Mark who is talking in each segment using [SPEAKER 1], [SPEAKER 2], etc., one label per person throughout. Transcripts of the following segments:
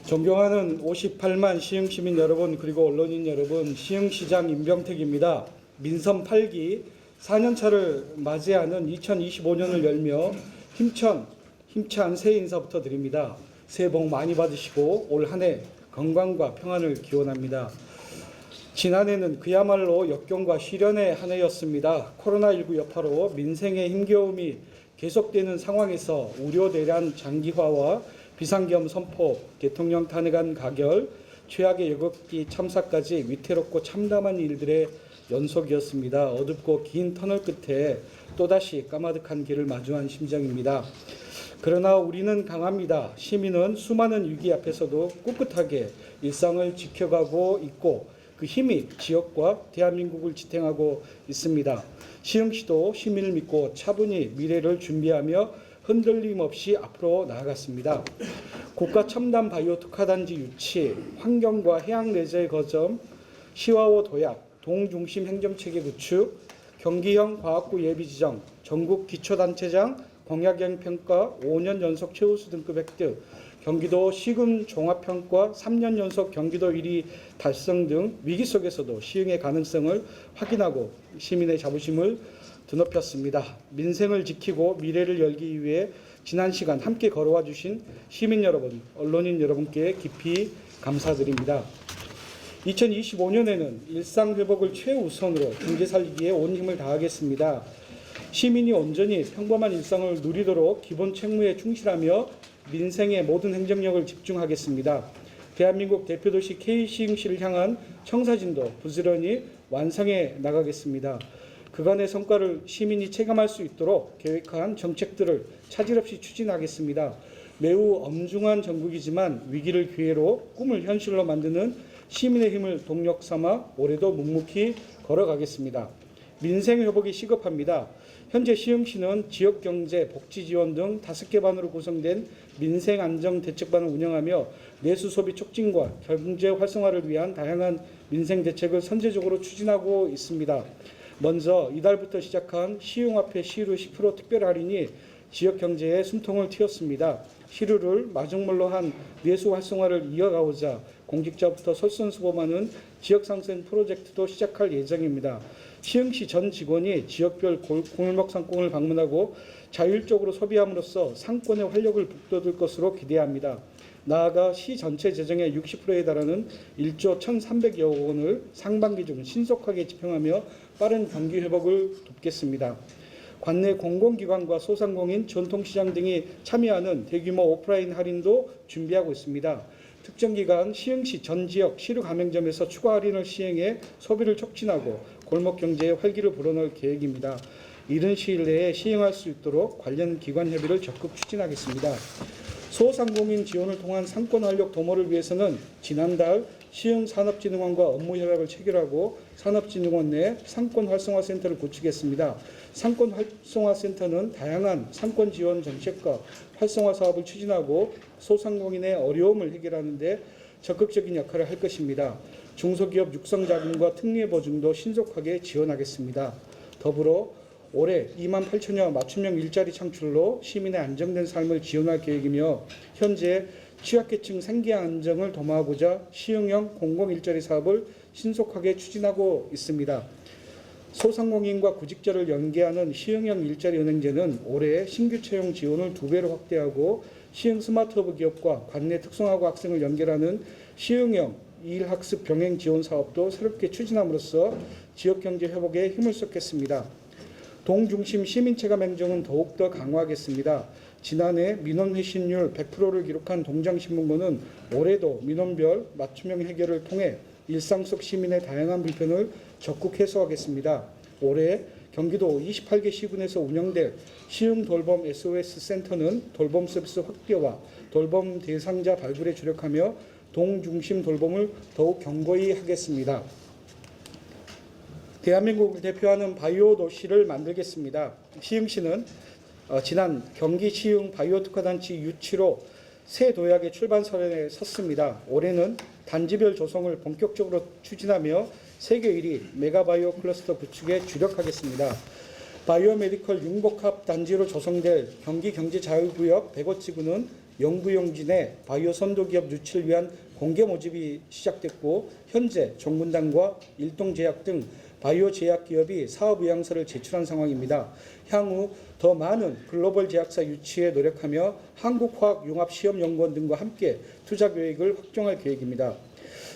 [SPEAKER 1] 존경하는 58만 시흥시민 여러분, 그리고 언론인 여러분, 시흥시장 임병택입니다. 민선 8기 4년차를 맞이하는 2025년을 열며 힘찬 새해 인사부터 드립니다. 새해 복 많이 받으시고 올 한 해 건강과 평안을 기원합니다. 지난해는 그야말로 역경과 시련의 한 해였습니다. 코로나19 여파로 민생의 힘겨움이 계속되는 상황에서 우려대란 장기화와 비상계엄 선포, 대통령 탄핵안 가결, 최악의 여객기 참사까지 위태롭고 참담한 일들의 연속이었습니다. 어둡고 긴 터널 끝에 또다시 까마득한 길을 마주한 심정입니다. 그러나 우리는 강합니다. 시민은 수많은 위기 앞에서도 꿋꿋하게 일상을 지켜가고 있고 그 힘이 지역과 대한민국을 지탱하고 있습니다. 시흥시도 시민을 믿고 차분히 미래를 준비하며 흔들림 없이 앞으로 나아갔습니다. 국가 첨단 바이오 특화단지 유치, 환경과 해양 레저의 거점, 시와호 도약, 동중심 행정체계 구축, 경기형 과학구 예비 지정, 전국 기초단체장 공약형 평가 5년 연속 최우수 등급 획득, 경기도 시군 종합평가 3년 연속 경기도 1위 달성 등 위기 속에서도 시흥의 가능성을 확인하고 시민의 자부심을 드높였습니다. 민생을 지키고 미래를 열기 위해 지난 시간 함께 걸어와 주신 시민 여러분, 언론인 여러분께 깊이 감사드립니다. 2025년에는 일상 회복을 최우선으로 경제 살리기에 온 힘을 다하겠습니다. 시민이 온전히 평범한 일상을 누리도록 기본 책무에 충실하며 민생의 모든 행정력을 집중하겠습니다. 대한민국 대표도시 K시흥시를 향한 청사진도 부지런히 완성해 나가겠습니다. 그간의 성과를 시민이 체감할 수 있도록 계획한 정책들을 차질 없이 추진하겠습니다. 매우 엄중한 정국이지만 위기를 기회로 꿈을 현실로 만드는 시민의 힘을 동력 삼아 올해도 묵묵히 걸어가겠습니다. 민생 회복이 시급합니다. 현재 시흥시는 지역경제, 복지지원 등 5개 반으로 구성된 민생안정대책반을 운영하며 내수소비 촉진과 경제 활성화를 위한 다양한 민생대책을 선제적으로 추진하고 있습니다. 먼저 이달부터 시작한 시흥화폐 시루 10% 특별 할인이 지역 경제에 숨통을 틔웠습니다. 시루를 마중물로 한 내수 활성화를 이어가고자 공직자부터 솔선수범하는 지역상생 프로젝트도 시작할 예정입니다. 시흥시 전 직원이 지역별 골목 상권을 방문하고 자율적으로 소비함으로써 상권의 활력을 북돋을 것으로 기대합니다. 나아가 시 전체 재정의 60%에 달하는 1조 1,300여 원을 상반기 중 신속하게 집행하며 빠른 경기 회복을 돕겠습니다. 관내 공공기관과 소상공인, 전통시장 등이 참여하는 대규모 오프라인 할인도 준비하고 있습니다. 특정 기간 시흥시 전 지역 시루 가맹점에서 추가 할인을 시행해 소비를 촉진하고 골목 경제에 활기를 불어넣을 계획입니다. 이른 시일 내에 시행할 수 있도록 관련 기관 협의를 적극 추진하겠습니다. 소상공인 지원을 통한 상권 활력 도모를 위해서는 지난달 시흥산업진흥원과 업무 협약을 체결하고 산업진흥원 내 상권활성화센터를 구축했습니다. 상권활성화센터는 다양한 상권 지원 정책과 활성화 사업을 추진하고 소상공인의 어려움을 해결하는 데 적극적인 역할을 할 것입니다. 중소기업 육성자금과 특례 보증도 신속하게 지원하겠습니다. 더불어 올해 2만 8천여 맞춤형 일자리 창출로 시민의 안정된 삶을 지원할 계획이며 현재 취약계층 생계 안정을 도모하고자 시흥형 공공일자리 사업을 신속하게 추진하고 있습니다. 소상공인과 구직자를 연계하는 시흥형 일자리 은행제는 올해 신규 채용 지원을 2배로 확대하고 시흥 스마트허브 기업과 관내 특성화고 학생을 연결하는 시흥형 일학습 병행 지원 사업도 새롭게 추진함으로써 지역경제 회복에 힘을 쏟겠습니다. 동중심 시민체감 행정은 더욱더 강화하겠습니다. 지난해 민원 회신율 100%를 기록한 동장신문고는 올해도 민원별 맞춤형 해결을 통해 일상 속 시민의 다양한 불편을 적극 해소하겠습니다. 올해 경기도 28개 시군에서 운영될 시흥 돌봄 SOS 센터는 돌봄 서비스 확대와 돌봄 대상자 발굴에 주력하며 동중심 돌봄을 더욱 견고히 하겠습니다. 대한민국을 대표하는 바이오 도시를 만들겠습니다. 시흥시는 지난 경기 시흥 바이오 특화단지 유치로 새 도약의 출발선에 섰습니다. 올해는 단지별 조성을 본격적으로 추진하며 세계 1위 메가바이오 클러스터 구축에 주력하겠습니다. 바이오메디컬 융복합 단지로 조성될 경기경제자유구역 105지구는 영구용지 내 바이오 선도기업 유치를 위한 공개 모집이 시작됐고 현재 정문당과 일동제약 등 바이오 제약 기업이 사업 의향서를 제출한 상황입니다. 향후 더 많은 글로벌 제약사 유치에 노력하며 한국화학융합시험연구원 등과 함께 투자 계획을 확정할 계획입니다.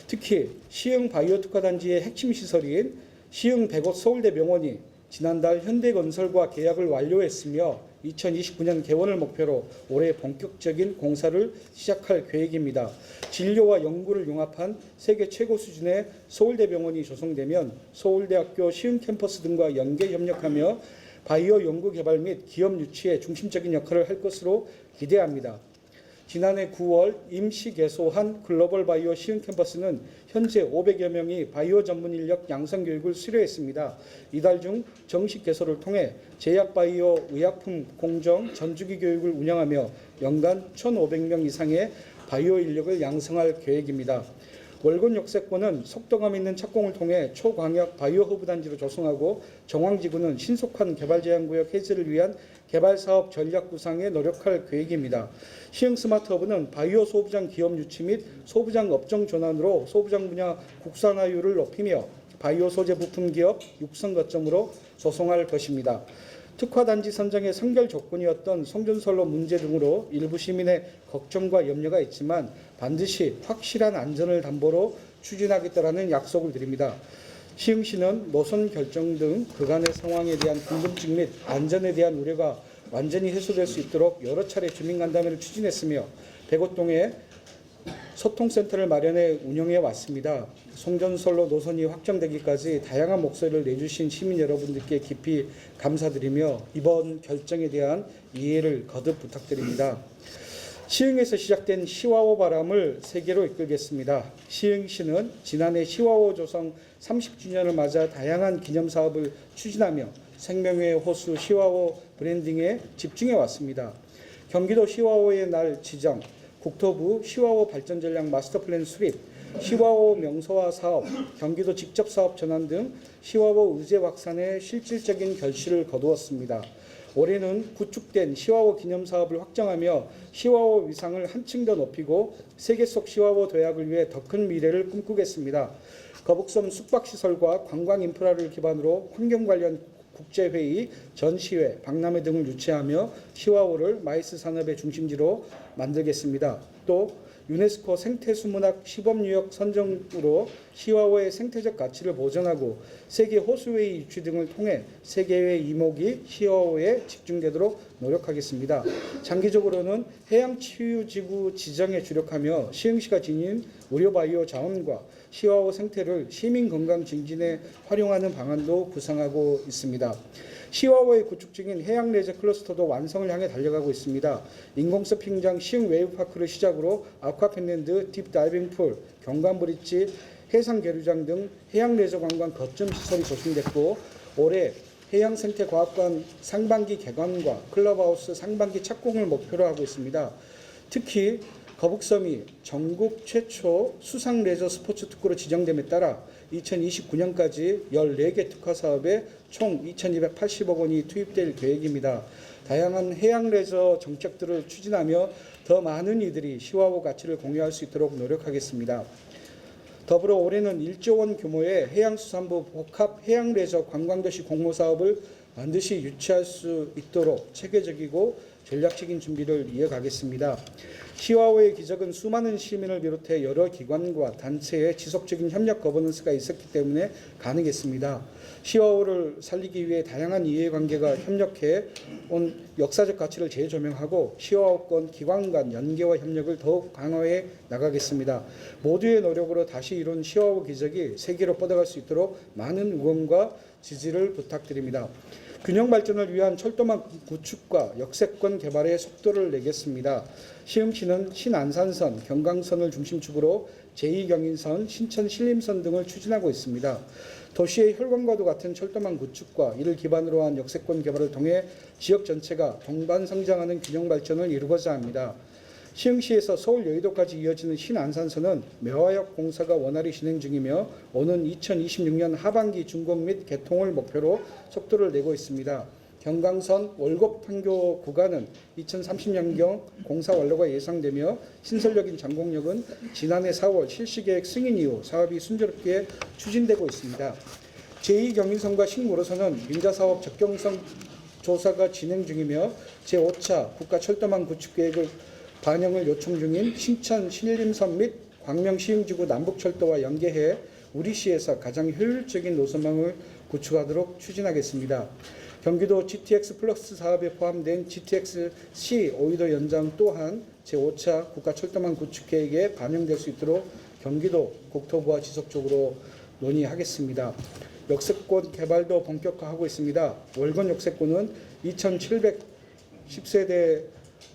[SPEAKER 1] 특히 시흥 바이오 특화단지의 핵심 시설인 시흥 105 서울대병원이 지난달 현대건설과 계약을 완료했으며 2029년 개원을 목표로 올해 본격적인 공사를 시작할 계획입니다. 진료와 연구를 융합한 세계 최고 수준의 서울대병원이 조성되면 서울대학교 시흥 캠퍼스 등과 연계 협력하며 바이오 연구 개발 및 기업 유치에 중심적인 역할을 할 것으로 기대합니다. 지난해 9월 임시 개소한 글로벌 바이오 시흥 캠퍼스는 현재 500여 명이 바이오 전문 인력 양성 교육을 수료했습니다. 이달 중 정식 개소를 통해 제약 바이오 의약품 공정 전주기 교육을 운영하며 연간 1,500명 이상의 바이오 인력을 양성할 계획입니다. 월곤 역세권은 속도감 있는 착공을 통해 초광역 바이오 허브 단지로 조성하고 정왕지구는 신속한 개발제한구역 해제를 위한 개발사업 전략 구상에 노력할 계획입니다. 시흥 스마트허브는 바이오 소부장 기업 유치 및 소부장 업종 전환으로 소부장 분야 국산화율을 높이며 바이오 소재 부품 기업 육성 거점으로 조성할 것입니다. 특화단지 선정의 선결 조건이었던 송전선로 문제 등으로 일부 시민의 걱정과 염려가 있지만 반드시 확실한 안전을 담보로 추진하겠다라는 약속을 드립니다. 시흥시는 노선 결정 등 그간의 상황에 대한 궁금증 및 안전에 대한 우려가 완전히 해소될 수 있도록 여러 차례 주민간담회를 추진했으며 105동에 소통센터를 마련해 운영해 왔습니다. 송전선로 노선이 확정되기까지 다양한 목소리를 내주신 시민 여러분들께 깊이 감사드리며 이번 결정에 대한 이해를 거듭 부탁드립니다. 시흥에서 시작된 시와호 바람을 세계로 이끌겠습니다. 시흥시는 지난해 시와호 조성 30주년을 맞아 다양한 기념사업을 추진하며 생명의 호수 시와호 브랜딩에 집중해 왔습니다. 경기도 시와호의 날 지정, 국토부 시와호 발전전략 마스터플랜 수립, 시와호 명소화 사업, 경기도 직접사업 전환 등 시와호 의제 확산에 실질적인 결실을 거두었습니다. 올해는 구축된 시와호 기념사업을 확정하며 시와호 위상을 한층 더 높이고 세계 속 시와호 도약을 위해 더 큰 미래를 꿈꾸겠습니다. 거북섬 숙박시설과 관광 인프라를 기반으로 환경 관련 국제회의, 전시회, 박람회 등을 유치하며 시와호를 마이스 산업의 중심지로 만들겠습니다. 또 유네스코 생태수문학 시범유역 선정으로 시와호의 생태적 가치를 보존하고 세계 호수웨이 유치 등을 통해 세계의 이목이 시와호에 집중되도록 노력하겠습니다. 장기적으로는 해양치유지구 지정에 주력하며 시흥시가 지닌 의료바이오 자원과 시와호 생태를 시민 건강 증진에 활용하는 방안도 구상하고 있습니다. 시와호의 구축 중인 해양 레저 클러스터도 완성을 향해 달려가고 있습니다. 인공서핑장 시흥 웨이브파크를 시작으로 아쿠아펜랜드, 딥다이빙 풀, 경관브릿지, 해상계류장 등 해양 레저 관광 거점 시설이 조성됐고 올해 해양생태과학관 상반기 개관과 클럽하우스 상반기 착공을 목표로 하고 있습니다. 특히 거북섬이 전국 최초 수상 레저 스포츠 특구로 지정됨에 따라 2029년까지 14개 특화 사업에 총 2,280억 원이 투입될 계획입니다. 다양한 해양 레저 정책들을 추진하며 더 많은 이들이 시와호 가치를 공유할 수 있도록 노력하겠습니다. 더불어 올해는 1조 원 규모의 해양수산부 복합 해양레저 관광도시 공모사업을 반드시 유치할 수 있도록 체계적이고 전략적인 준비를 이어가겠습니다. 시와호의 기적은 수많은 시민을 비롯해 여러 기관과 단체의 지속적인 협력 거버넌스가 있었기 때문에 가능했습니다. 시와호를 살리기 위해 다양한 이해관계가 협력해 온 역사적 가치를 재조명하고 시와호권 기관 간 연계와 협력을 더욱 강화해 나가겠습니다. 모두의 노력으로 다시 이룬 시와호 기적이 세계로 뻗어갈 수 있도록 많은 응원과 지지를 부탁드립니다. 균형 발전을 위한 철도망 구축과 역세권 개발에 속도를 내겠습니다. 시흥시는 신안산선, 경강선을 중심축으로 제2경인선, 신천 신림선 등을 추진하고 있습니다. 도시의 혈관과도 같은 철도망 구축과 이를 기반으로 한 역세권 개발을 통해 지역 전체가 동반 성장하는 균형 발전을 이루고자 합니다. 시흥시에서 서울 여의도까지 이어지는 신안산선은 매화역 공사가 원활히 진행 중이며 오는 2026년 하반기 준공 및 개통을 목표로 속도를 내고 있습니다. 경강선 월곡 판교 구간은 2030년경 공사 완료가 예상되며 신설역인 장곡역은 지난해 4월 실시계획 승인 이후 사업이 순조롭게 추진되고 있습니다. 제2경인선과 신고로선은 민자사업 적경성 조사가 진행 중이며 제5차 국가철도망 구축계획을 반영을 요청 중인 신천 신림선 및 광명 시흥지구 남북철도와 연계해 우리 시에서 가장 효율적인 노선망을 구축하도록 추진하겠습니다. 경기도 GTX 플러스 사업에 포함된 GTX-C 오이도 연장 또한 제5차 국가철도망 구축계획에 반영될 수 있도록 경기도 국토부와 지속적으로 논의하겠습니다. 역세권 개발도 본격화하고 있습니다. 월건 역세권은 2,710세대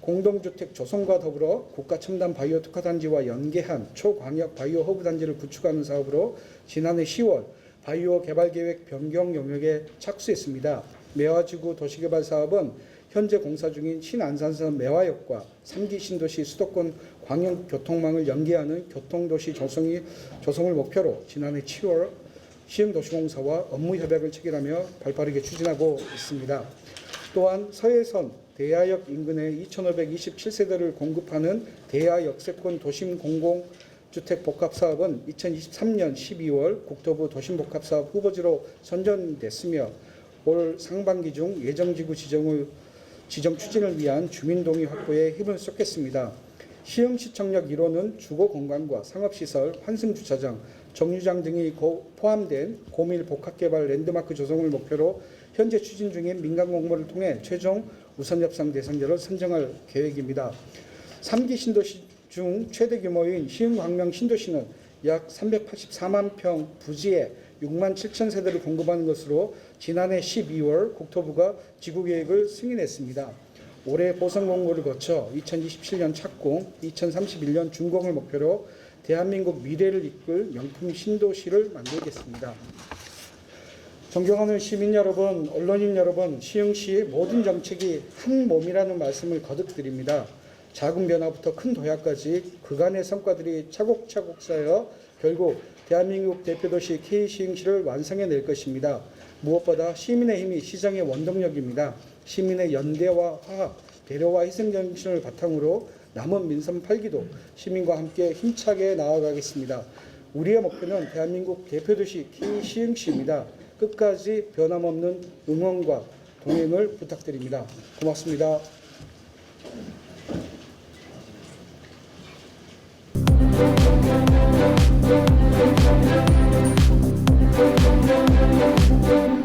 [SPEAKER 1] 공동주택 조성과 더불어 국가첨단 바이오 특화단지와 연계한 초광역 바이오 허브 단지를 구축하는 사업으로 지난해 10월 바이오 개발계획 변경 영역에 착수했습니다. 매화지구 도시개발 사업은 현재 공사 중인 신안산선 매화역과 3기 신도시 수도권 광역교통망을 연계하는 교통도시 조성을 목표로 지난해 7월 시흥도시공사와 업무협약을 체결하며 발빠르게 추진하고 있습니다. 또한 서해선 대하역 인근에 2,527세대를 공급하는 대하역세권 도심 공공주택 복합사업은 2023년 12월 국토부 도심복합사업 후보지로 선정됐으며 올 상반기 중 예정지구 지정 추진을 위한 주민동의 확보에 힘을 쏟겠습니다. 시흥시청역 1호는 주거공간과 상업시설, 환승주차장, 정류장 등이 포함된 고밀 복합개발 랜드마크 조성을 목표로 현재 추진 중인 민간 공모를 통해 최종 우선협상 대상자를 선정할 계획입니다. 3기 신도시 중 최대 규모인 시흥광명 신도시는 약 384만 평 부지에 6만 7천 세대를 공급하는 것으로 지난해 12월 국토부가 지구계획을 승인했습니다. 올해 보선 공고를 거쳐 2027년 착공, 2031년 준공을 목표로 대한민국 미래를 이끌 명품 신도시를 만들겠습니다. 존경하는 시민 여러분, 언론인 여러분, 시흥시 모든 정책이 한 몸이라는 말씀을 거듭드립니다. 작은 변화부터 큰 도약까지 그간의 성과들이 차곡차곡 쌓여 결국 대한민국 대표도시 K시흥시를 완성해낼 것입니다. 무엇보다 시민의 힘이 시정의 원동력입니다. 시민의 연대와 화합, 배려와 희생정신을 바탕으로 남은 민선 8기도 시민과 함께 힘차게 나아가겠습니다. 우리의 목표는 대한민국 대표도시 K시흥시입니다. 끝까지 변함없는 응원과 동행을 부탁드립니다. 고맙습니다.
[SPEAKER 2] Thank you.